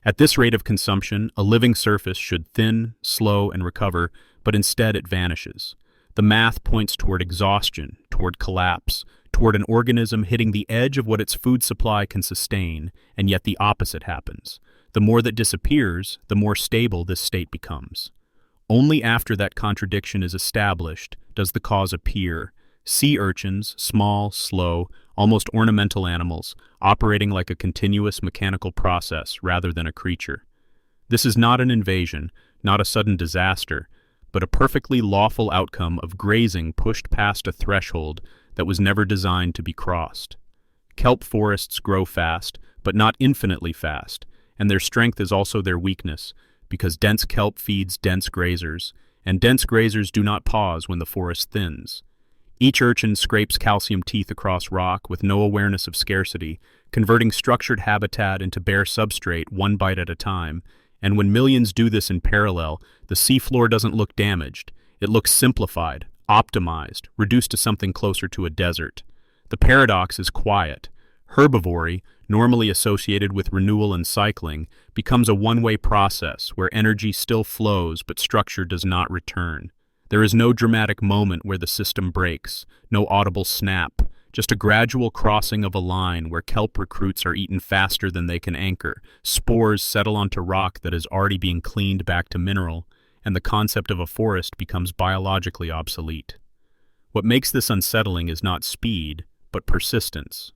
At this rate of consumption, a living surface should thin, slow, and recover, but instead it vanishes. The math points toward exhaustion, toward collapse, toward an organism hitting the edge of what its food supply can sustain, and yet the opposite happens. The more that disappears, the more stable this state becomes. Only after that contradiction is established does the cause appear. Sea urchins, small, slow, almost ornamental animals, operating like a continuous mechanical process rather than a creature. This is not an invasion, not a sudden disaster, but a perfectly lawful outcome of grazing pushed past a threshold that was never designed to be crossed. Kelp forests grow fast, but not infinitely fast, and their strength is also their weakness, because dense kelp feeds dense grazers, and dense grazers do not pause when the forest thins. Each urchin scrapes calcium teeth across rock with no awareness of scarcity, converting structured habitat into bare substrate one bite at a time, and when millions do this in parallel, the seafloor doesn't look damaged. It looks simplified, optimized, reduced to something closer to a desert. The paradox is quiet. Herbivory, normally associated with renewal and cycling, becomes a one-way process where energy still flows but structure does not return. There is no dramatic moment where the system breaks, no audible snap, just a gradual crossing of a line where kelp recruits are eaten faster than they can anchor, spores settle onto rock that is already being cleaned back to mineral, and the concept of a forest becomes biologically obsolete. What makes this unsettling is not speed, but persistence.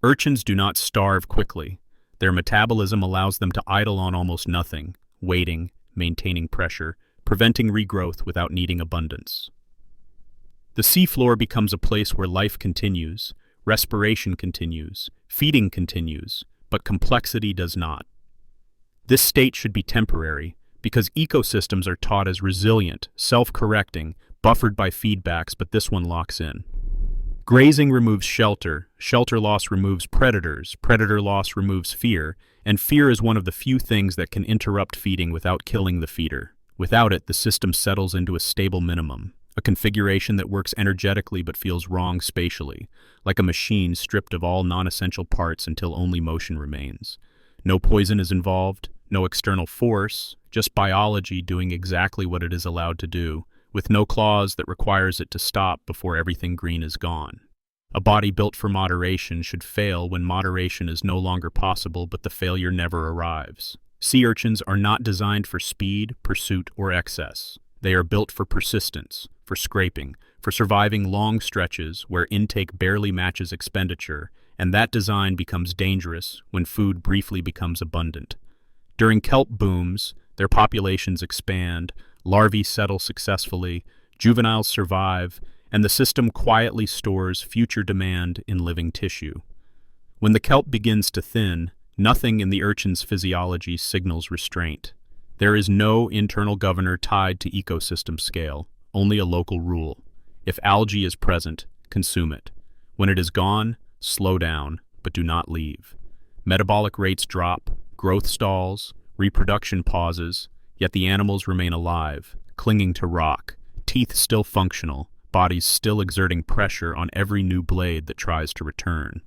Urchins do not starve quickly. Their metabolism allows them to idle on almost nothing, waiting, maintaining pressure, preventing regrowth without needing abundance. The seafloor becomes a place where life continues, respiration continues, feeding continues, but complexity does not. This state should be temporary, because ecosystems are taught as resilient, self-correcting, buffered by feedbacks, but this one locks in. Grazing removes shelter, shelter loss removes predators, predator loss removes fear, and fear is one of the few things that can interrupt feeding without killing the feeder. Without it, the system settles into a stable minimum, a configuration that works energetically but feels wrong spatially, like a machine stripped of all non-essential parts until only motion remains. No poison is involved, no external force, just biology doing exactly what it is allowed to do, with no clause that requires it to stop before everything green is gone. A body built for moderation should fail when moderation is no longer possible, but the failure never arrives. Sea urchins are not designed for speed, pursuit, or excess. They are built for persistence, for scraping, for surviving long stretches where intake barely matches expenditure, and that design becomes dangerous when food briefly becomes abundant. During kelp booms, their populations expand, larvae settle successfully, juveniles survive, and the system quietly stores future demand in living tissue. When the kelp begins to thin, nothing in the urchin's physiology signals restraint. There is no internal governor tied to ecosystem scale, only a local rule. If algae is present, consume it. When it is gone, slow down, but do not leave. Metabolic rates drop, growth stalls, reproduction pauses, yet the animals remain alive, clinging to rock, teeth still functional, bodies still exerting pressure on every new blade that tries to return.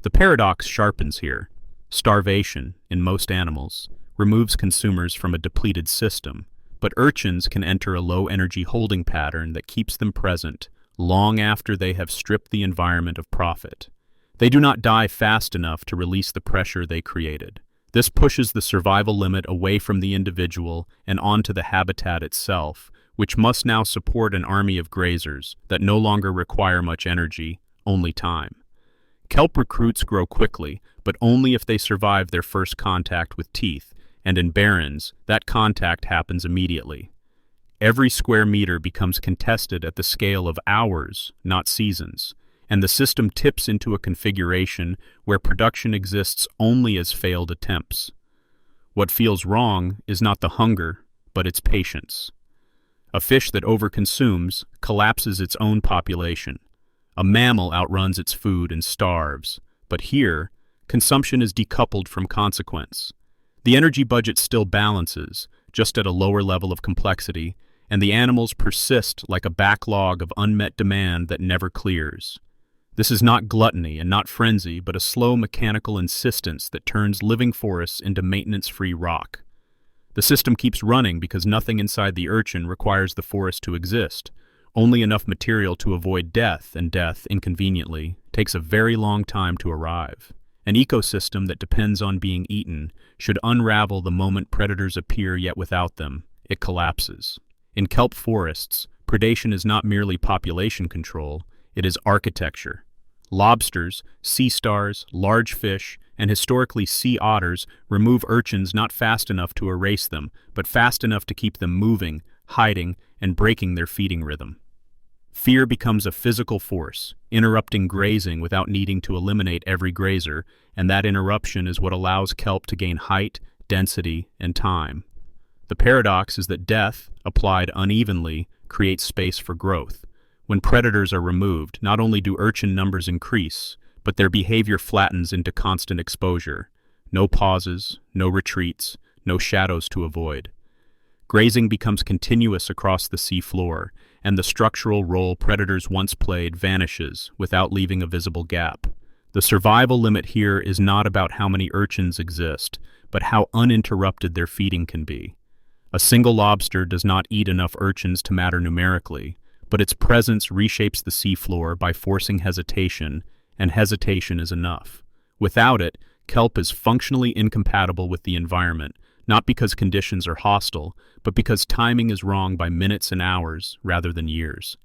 The paradox sharpens here. Starvation, in most animals, removes consumers from a depleted system, but urchins can enter a low-energy holding pattern that keeps them present long after they have stripped the environment of profit. They do not die fast enough to release the pressure they created. This pushes the survival limit away from the individual and onto the habitat itself, which must now support an army of grazers that no longer require much energy, only time. Kelp recruits grow quickly, but only if they survive their first contact with teeth, and in barrens, that contact happens immediately. Every square meter becomes contested at the scale of hours, not seasons, and the system tips into a configuration where production exists only as failed attempts. What feels wrong is not the hunger, but its patience. A fish that overconsumes collapses its own population. A mammal outruns its food and starves, but here, consumption is decoupled from consequence. The energy budget still balances, just at a lower level of complexity, and the animals persist like a backlog of unmet demand that never clears. This is not gluttony and not frenzy, but a slow mechanical insistence that turns living forests into maintenance-free rock. The system keeps running because nothing inside the urchin requires the forest to exist. Only enough material to avoid death, and death, inconveniently, takes a very long time to arrive. An ecosystem that depends on being eaten should unravel the moment predators appear, yet without them, it collapses. In kelp forests, predation is not merely population control, it is architecture. Lobsters, sea stars, large fish, and historically sea otters remove urchins not fast enough to erase them, but fast enough to keep them moving, hiding, and breaking their feeding rhythm. Fear becomes a physical force, interrupting grazing without needing to eliminate every grazer, and that interruption is what allows kelp to gain height, density, and time. The paradox is that death, applied unevenly, creates space for growth. When predators are removed, not only do urchin numbers increase, but their behavior flattens into constant exposure. No pauses, no retreats, no shadows to avoid. Grazing becomes continuous across the seafloor, and the structural role predators once played vanishes without leaving a visible gap. The survival limit here is not about how many urchins exist, but how uninterrupted their feeding can be. A single lobster does not eat enough urchins to matter numerically, but its presence reshapes the seafloor by forcing hesitation, and hesitation is enough. Without it, kelp is functionally incompatible with the environment, not because conditions are hostile, but because timing is wrong by minutes and hours rather than years.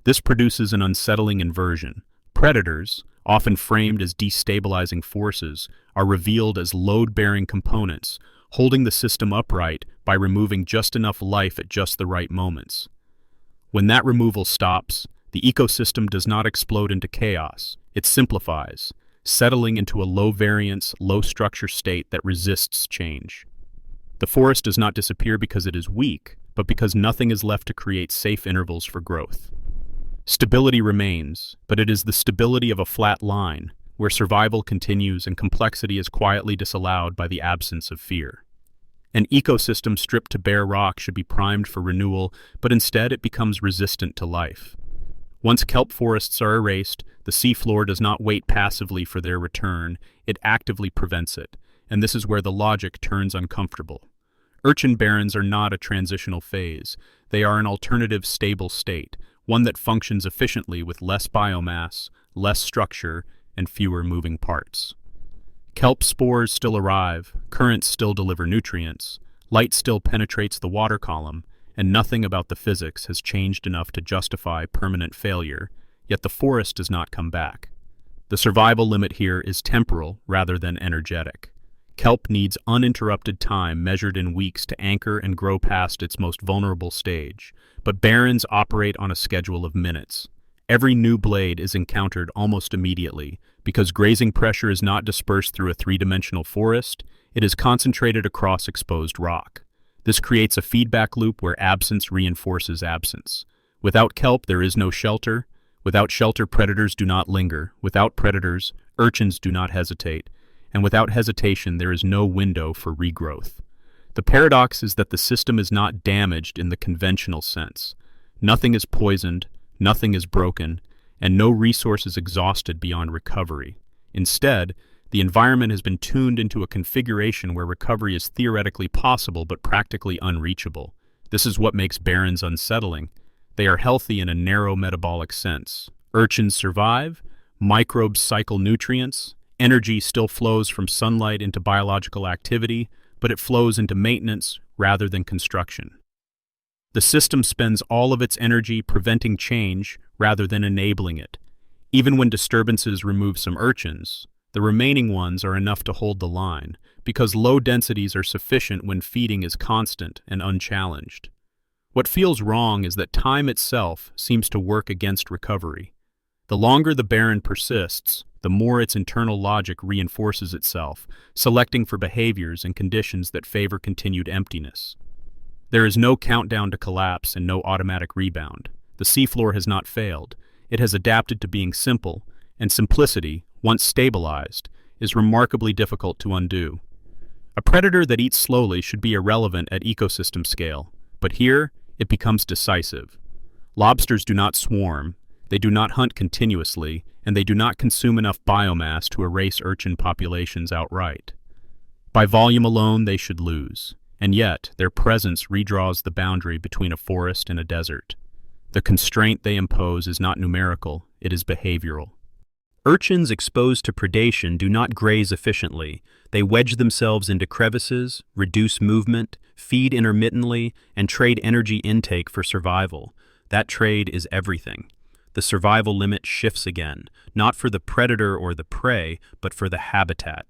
This produces an unsettling inversion. Predators, often framed as destabilizing forces, are revealed as load-bearing components, holding the system upright by removing just enough life at just the right moments. When that removal stops, the ecosystem does not explode into chaos. It simplifies, settling into a low-variance, low-structure state that resists change. The forest does not disappear because it is weak, but because nothing is left to create safe intervals for growth. Stability remains, but it is the stability of a flat line, where survival continues and complexity is quietly disallowed by the absence of fear. An ecosystem stripped to bare rock should be primed for renewal, but instead it becomes resistant to life. Once kelp forests are erased, the seafloor does not wait passively for their return, it actively prevents it, and this is where the logic turns uncomfortable. Urchin barrens are not a transitional phase, they are an alternative stable state, one that functions efficiently with less biomass, less structure, and fewer moving parts. Kelp spores still arrive, currents still deliver nutrients, light still penetrates the water column, and nothing about the physics has changed enough to justify permanent failure, yet the forest does not come back. The survival limit here is temporal rather than energetic. Kelp needs uninterrupted time measured in weeks to anchor and grow past its most vulnerable stage, but barrens operate on a schedule of minutes. Every new blade is encountered almost immediately, because grazing pressure is not dispersed through a three-dimensional forest, it is concentrated across exposed rock. This creates a feedback loop where absence reinforces absence. Without kelp, there is no shelter. Without shelter, predators do not linger. Without predators, urchins do not hesitate. And without hesitation, there is no window for regrowth. The paradox is that the system is not damaged in the conventional sense. Nothing is poisoned, nothing is broken, and no resource is exhausted beyond recovery. Instead, the environment has been tuned into a configuration where recovery is theoretically possible but practically unreachable. This is what makes barrens unsettling. They are healthy in a narrow metabolic sense. Urchins survive, microbes cycle nutrients, energy still flows from sunlight into biological activity, but it flows into maintenance rather than construction. The system spends all of its energy preventing change rather than enabling it. Even when disturbances remove some urchins, the remaining ones are enough to hold the line, because low densities are sufficient when feeding is constant and unchallenged. What feels wrong is that time itself seems to work against recovery. The longer the barren persists, the more its internal logic reinforces itself, selecting for behaviors and conditions that favor continued emptiness. There is no countdown to collapse and no automatic rebound. The seafloor has not failed. It has adapted to being simple, and simplicity, once stabilized, is remarkably difficult to undo. A predator that eats slowly should be irrelevant at ecosystem scale, but here it becomes decisive. Lobsters do not swarm, they do not hunt continuously, and they do not consume enough biomass to erase urchin populations outright. By volume alone, they should lose, and yet their presence redraws the boundary between a forest and a desert. The constraint they impose is not numerical, it is behavioral. Urchins exposed to predation do not graze efficiently. They wedge themselves into crevices, reduce movement, feed intermittently, and trade energy intake for survival. That trade is everything. The survival limit shifts again, not for the predator or the prey, but for the habitat.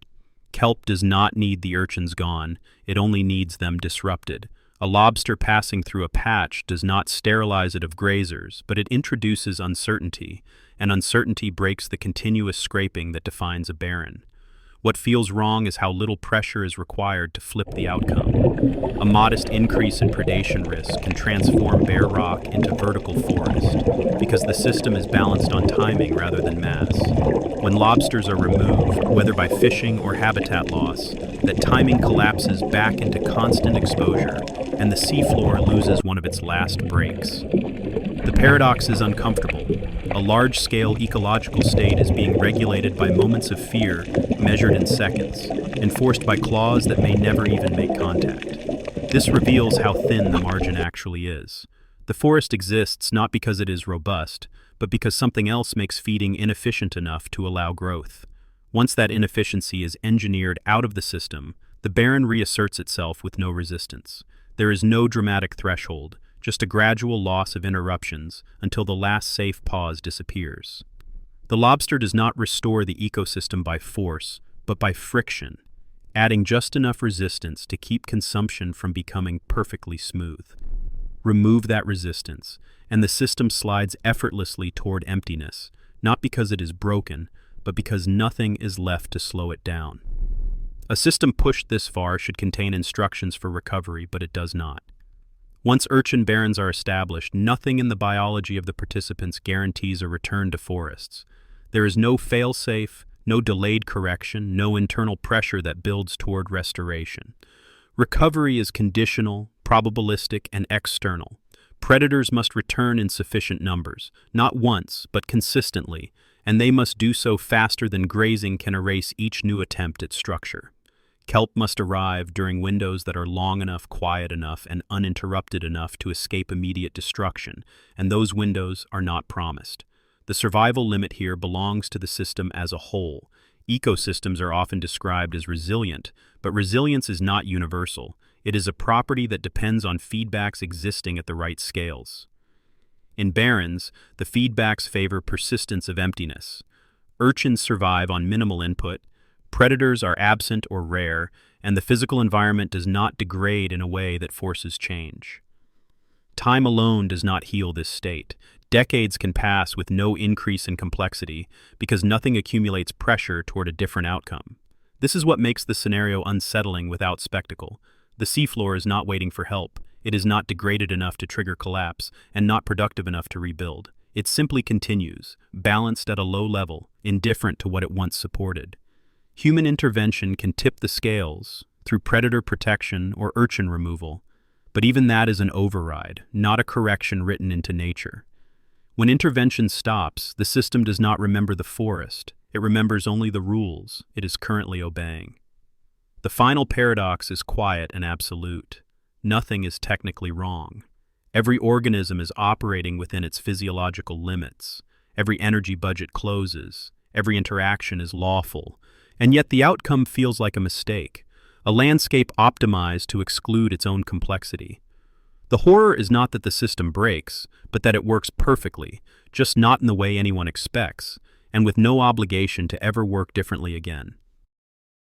Kelp does not need the urchins gone, it only needs them disrupted. A lobster passing through a patch does not sterilize it of grazers, but it introduces uncertainty, and uncertainty breaks the continuous scraping that defines a barren. What feels wrong is how little pressure is required to flip the outcome. A modest increase in predation risk can transform bare rock into vertical forest, because the system is balanced on timing rather than mass. When lobsters are removed, whether by fishing or habitat loss, that timing collapses back into constant exposure, and the seafloor loses one of its last breaks. The paradox is uncomfortable. A large-scale ecological state is being regulated by moments of fear measured in seconds, enforced by claws that may never even make contact. This reveals how thin the margin actually is. The forest exists not because it is robust, but because something else makes feeding inefficient enough to allow growth. Once that inefficiency is engineered out of the system, the barren reasserts itself with no resistance. There is no dramatic threshold, just a gradual loss of interruptions until the last safe pause disappears. The lobster does not restore the ecosystem by force, but by friction, adding just enough resistance to keep consumption from becoming perfectly smooth. Remove that resistance, and the system slides effortlessly toward emptiness, not because it is broken, but because nothing is left to slow it down. A system pushed this far should contain instructions for recovery, but it does not. Once urchin barrens are established, nothing in the biology of the participants guarantees a return to forests. There is no fail-safe, no delayed correction, no internal pressure that builds toward restoration. Recovery is conditional, probabilistic, and external. Predators must return in sufficient numbers, not once, but consistently, and they must do so faster than grazing can erase each new attempt at structure. Kelp must arrive during windows that are long enough, quiet enough, and uninterrupted enough to escape immediate destruction, and those windows are not promised. The survival limit here belongs to the system as a whole. Ecosystems are often described as resilient, but resilience is not universal. It is a property that depends on feedbacks existing at the right scales. In barrens, the feedbacks favor persistence of emptiness. Urchins survive on minimal input, predators are absent or rare, and the physical environment does not degrade in a way that forces change. Time alone does not heal this state. Decades can pass with no increase in complexity because nothing accumulates pressure toward a different outcome. This is what makes the scenario unsettling without spectacle. The seafloor is not waiting for help. It is not degraded enough to trigger collapse and not productive enough to rebuild. It simply continues, balanced at a low level, indifferent to what it once supported. Human intervention can tip the scales through predator protection or urchin removal, but even that is an override, not a correction written into nature. When intervention stops, the system does not remember the forest. It remembers only the rules it is currently obeying. The final paradox is quiet and absolute. Nothing is technically wrong. Every organism is operating within its physiological limits. Every energy budget closes. Every interaction is lawful. And yet the outcome feels like a mistake, a landscape optimized to exclude its own complexity. The horror is not that the system breaks, but that it works perfectly, just not in the way anyone expects, and with no obligation to ever work differently again.